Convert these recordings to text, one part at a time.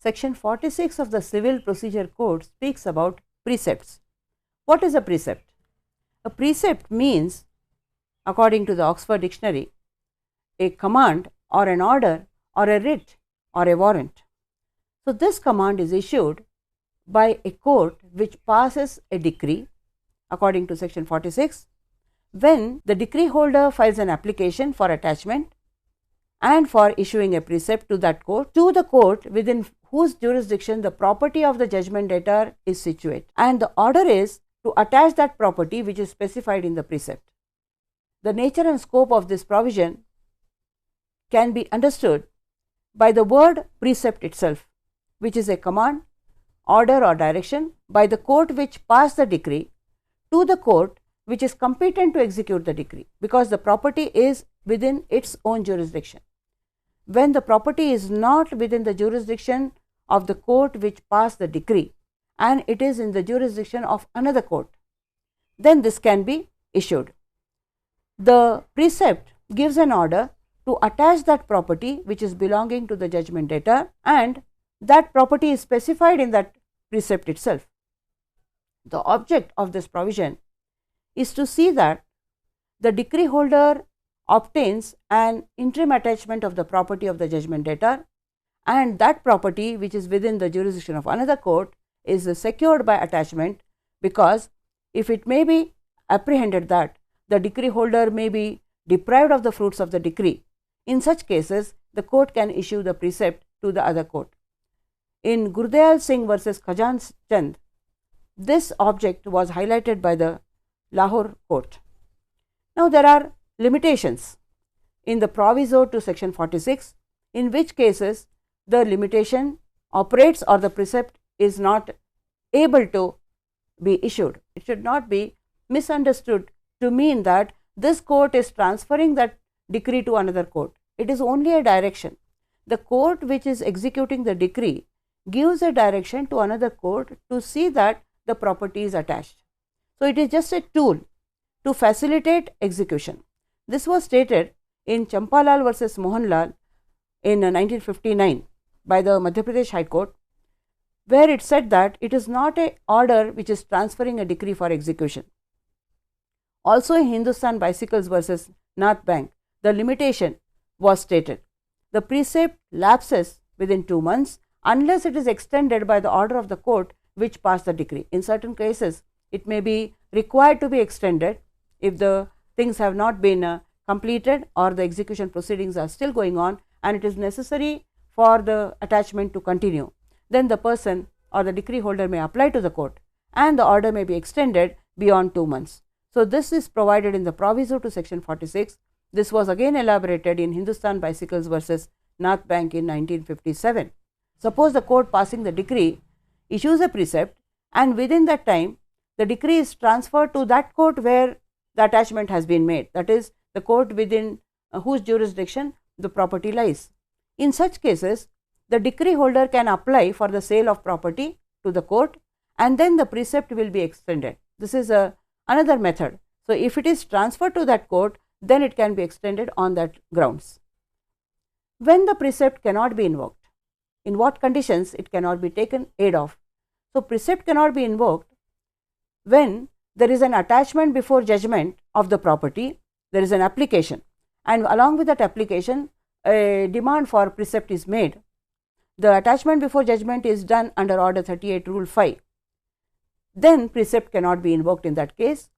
Section 46 of the Civil Procedure Code speaks about precepts. What is a precept? A precept means, according to the Oxford Dictionary, a command or an order or a writ or a warrant. So, this command is issued by a court which passes a decree according to section 46 when the decree holder files an application for attachment and for issuing a precept to that court, to the court within whose jurisdiction the property of the judgment debtor is situate, and the order is to attach that property which is specified in the precept. The nature and scope of this provision can be understood by the word precept itself, which is a command, order or direction by the court which passed the decree to the court which is competent to execute the decree, because the property is within its own jurisdiction. When the property is not within the jurisdiction of the court which passed the decree and it is in the jurisdiction of another court, then this can be issued. The precept gives an order to attach that property which is belonging to the judgment debtor, and that property is specified in that precept itself. The object of this provision is to see that the decree holder obtains an interim attachment of the property of the judgment debtor, and that property which is within the jurisdiction of another court is secured by attachment, because if it may be apprehended that the decree holder may be deprived of the fruits of the decree, in such cases the court can issue the precept to the other court. In Gurdayal Singh versus Khajan Chand, this object was highlighted by the Lahore court. Now, there are limitations in the proviso to section 46, in which cases the limitation operates or the precept is not able to be issued. It should not be misunderstood to mean that this court is transferring that decree to another court. It is only a direction. The court which is executing the decree gives a direction to another court to see that the property is attached. So, it is just a tool to facilitate execution. This was stated in Champalal versus Mohanlal in 1959 by the Madhya Pradesh High Court, where it said that it is not an order which is transferring a decree for execution. Also in Hindustan Bicycles versus Nath Bank, the limitation was stated. The precept lapses within 2 months unless it is extended by the order of the court which passed the decree. In certain cases, it may be required to be extended if the things have not been completed or the execution proceedings are still going on and it is necessary for the attachment to continue. Then the person or the decree holder may apply to the court and the order may be extended beyond 2 months. So, this is provided in the proviso to section 46. This was again elaborated in Hindustan Bicycles versus Nath Bank in 1957. Suppose the court passing the decree issues a precept, and within that time the decree is transferred to that court where the attachment has been made, that is the court within whose jurisdiction the property lies. In such cases, the decree holder can apply for the sale of property to the court and then the precept will be extended. This is another method. So, if it is transferred to that court, then it can be extended on that grounds. When the precept cannot be invoked, in what conditions it cannot be taken aid of? So, precept cannot be invoked when there is an attachment before judgment of the property, there is an application, and along with that application a demand for precept is made. The attachment before judgment is done under order 38 rule 5. Then precept cannot be invoked in that case.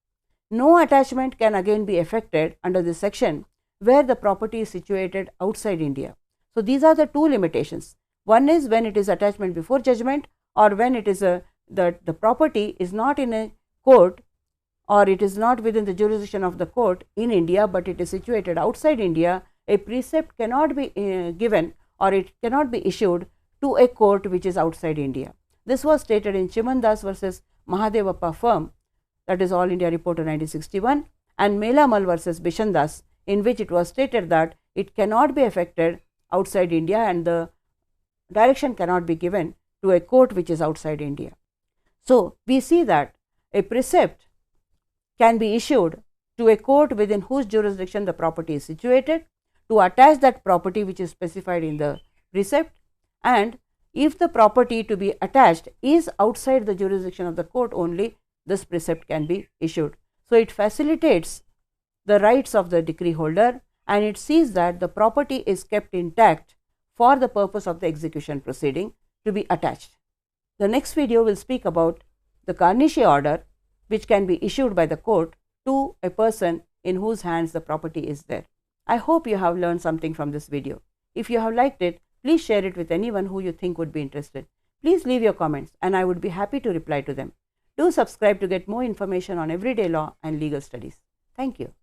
No attachment can again be effected under this section where the property is situated outside India. So, these are the two limitations. One is when it is attachment before judgment, or when it is the property is not in a court or it is not within the jurisdiction of the court in India, but it is situated outside India. A precept cannot be given or it cannot be issued to a court which is outside India. This was stated in Chimandas versus Mahadevappa firm, that is All India Reporter 1961, and Melamal versus Bishandas, in which it was stated that it cannot be effected outside India and the direction cannot be given to a court which is outside India. So, we see that a precept can be issued to a court within whose jurisdiction the property is situated to attach that property which is specified in the precept, and If the property to be attached is outside the jurisdiction of the court, only this precept can be issued. So, it facilitates the rights of the decree holder, and it sees that the property is kept intact for the purpose of the execution proceeding to be attached. The next video will speak about the garnish order, which can be issued by the court to a person in whose hands the property is there. I hope you have learned something from this video. If you have liked it, please share it with anyone who you think would be interested. Please leave your comments and I would be happy to reply to them. Do subscribe to get more information on everyday law and legal studies. Thank you.